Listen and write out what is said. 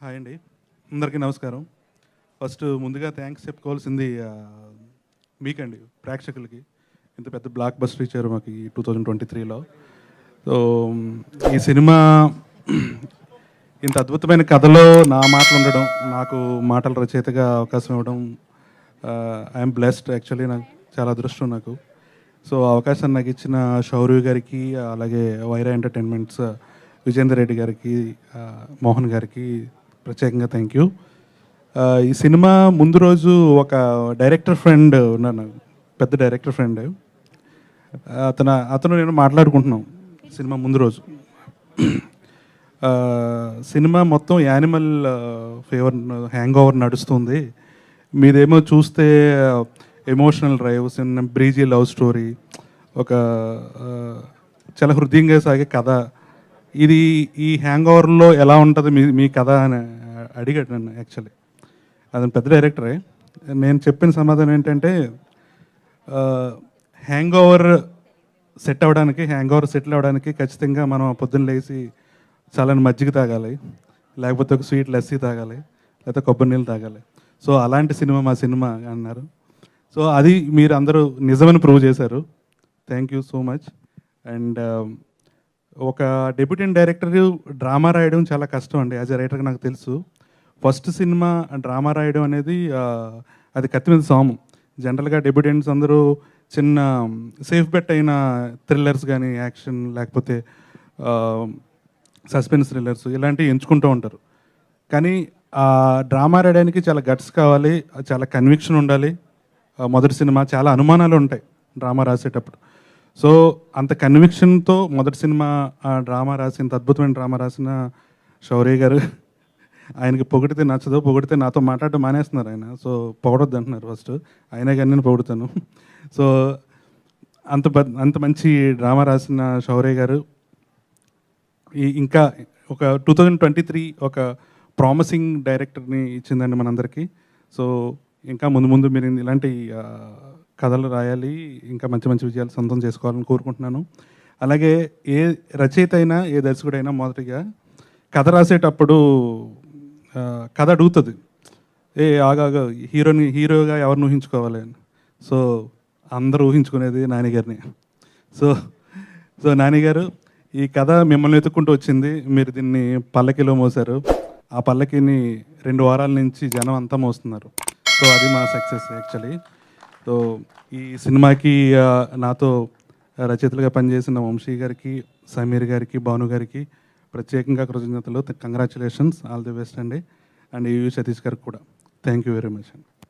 Hi అండి, అందరికీ నమస్కారం. ఫస్ట్ ముందుగా థ్యాంక్స్ చెప్పుకోవాల్సింది మీకండి, ప్రేక్షకులకి. ఇంత పెద్ద బ్లాక్ బస్టర్ ఇచ్చారు మాకు ఈ 2023లో. సో ఈ సినిమా ఇంత అద్భుతమైన కథలో నా మాటలు ఉండడం, నాకు మాటల రచయితగా అవకాశం ఇవ్వడం, ఐఎమ్ బ్లెస్డ్. యాక్చువల్లీ నాకు చాలా అదృష్టం నాకు. సో అవకాశం నాకు ఇచ్చిన శౌర్య గారికి, అలాగే వైరా ఎంటర్టైన్మెంట్స్ విజేందర్ రెడ్డి గారికి, మోహన్ గారికి ప్రత్యేకంగా థ్యాంక్ యూ. ఈ సినిమా ముందు రోజు ఒక డైరెక్టర్ ఫ్రెండ్ ఉన్నాను, పెద్ద డైరెక్టర్ ఫ్రెండ్. అతను నేను మాట్లాడుకుంటున్నాం సినిమా ముందు రోజు. సినిమా మొత్తం యానిమల్ ఫేవర్ హ్యాంగ్ ఓవర్ నడుస్తుంది, మీరేమో చూస్తే ఎమోషనల్ డ్రైవ్, చిన్న బ్రీజీ లవ్ స్టోరీ, ఒక చాలా హృదయంగా సాగే కథ. ఇది ఈ హ్యాంగ్ ఓవర్లో ఎలా ఉంటుంది మీ కథ అని అడిగాడు నన్ను. యాక్చువల్లీ అతను పెద్ద డైరెక్టరే. నేను చెప్పిన సమాధానం ఏంటంటే, హ్యాంగ్ ఓవర్ సెట్ అవ్వడానికి, హ్యాంగ్ ఓవర్ సెటిల్ అవ్వడానికి ఖచ్చితంగా మనం పొద్దున్న లేచి చల్లని మజ్జిగ తాగాలి, లేకపోతే ఒక స్వీట్ లస్సీ తాగాలి, లేకపోతే కొబ్బరి నీళ్ళు తాగాలి. సో అలాంటి సినిమా మా సినిమా అన్నారు. సో అది మీరు అందరూ నిజమని ప్రూవ్ చేశారు. Thank you so much. And ఒక డెబ్యూటెంట్ డైరెక్టర్ డ్రామా రాయడం చాలా కష్టం అండి. యాజ్ ఎ రైటర్గా నాకు తెలుసు. ఫస్ట్ సినిమా డ్రామా రాయడం అనేది అది కత్తి మీద సాము. జనరల్గా డెబ్యూటెంట్స్ అందరూ చిన్న సేఫ్ బెట్ అయిన థ్రిల్లర్స్ కానీ, యాక్షన్, లేకపోతే సస్పెన్స్ థ్రిల్లర్స్ ఇలాంటివి ఎంచుకుంటూ ఉంటారు. కానీ ఆ డ్రామా రాయడానికి చాలా గట్స్ కావాలి, చాలా కన్విక్షన్ ఉండాలి. మొదటి సినిమా చాలా అనుమానాలు ఉంటాయి డ్రామా రాసేటప్పుడు. సో అంత కన్విక్షన్తో మొదటి సినిమా డ్రామా రాసి, ఇంత అద్భుతమైన డ్రామా రాసిన శౌర్య గారు, ఆయనకి పొగిడితే నచ్చదు, పొగిడితే నాతో మాట్లాడటం మానేస్తున్నారు ఆయన. సో పొగడొద్దు అంటున్నారు ఫస్ట్, అయినా కానీ నేను పొగుడుతాను. సో అంత మంచి డ్రామా రాసిన శౌర్య గారు ఇంకా ఒక 2023 ఒక ప్రామిసింగ్ డైరెక్టర్ని ఇచ్చిందండి మనందరికీ. సో ఇంకా ముందు మీరు ఇలాంటి కథలు రాయాలి, ఇంకా మంచి మంచి విజయాలు సొంతం చేసుకోవాలని కోరుకుంటున్నాను. అలాగే ఏ రచయిత అయినా, ఏ దర్శకుడైనా మొదటిగా కథ రాసేటప్పుడు కథ అడుగుతుంది, ఆగా హీరోగా ఎవరిని ఊహించుకోవాలి అని. సో అందరూ ఊహించుకునేది నాని గారిని. సో నాని గారు, ఈ కథ మిమ్మల్ని వెతుక్కుంటూ వచ్చింది, మీరు దీన్ని పల్లకిలో మోసారు. ఆ పల్లకిని 2 వారాల నుంచి జనం అంతా మోస్తున్నారు. సో అది మా సక్సెస్ యాక్చువల్లీ. సో ఈ సినిమాకి నాతో రచయితలుగా పనిచేసిన వంశీ గారికి, సమీర్ గారికి, భాను గారికి ప్రత్యేకంగా కృతజ్ఞతలు. కంగ్రాచులేషన్స్, ఆల్ ది బెస్ట్ అండి. అండ్ యు సతీష్ గారికి కూడా థ్యాంక్ యూ వెరీ మచ్ అండి.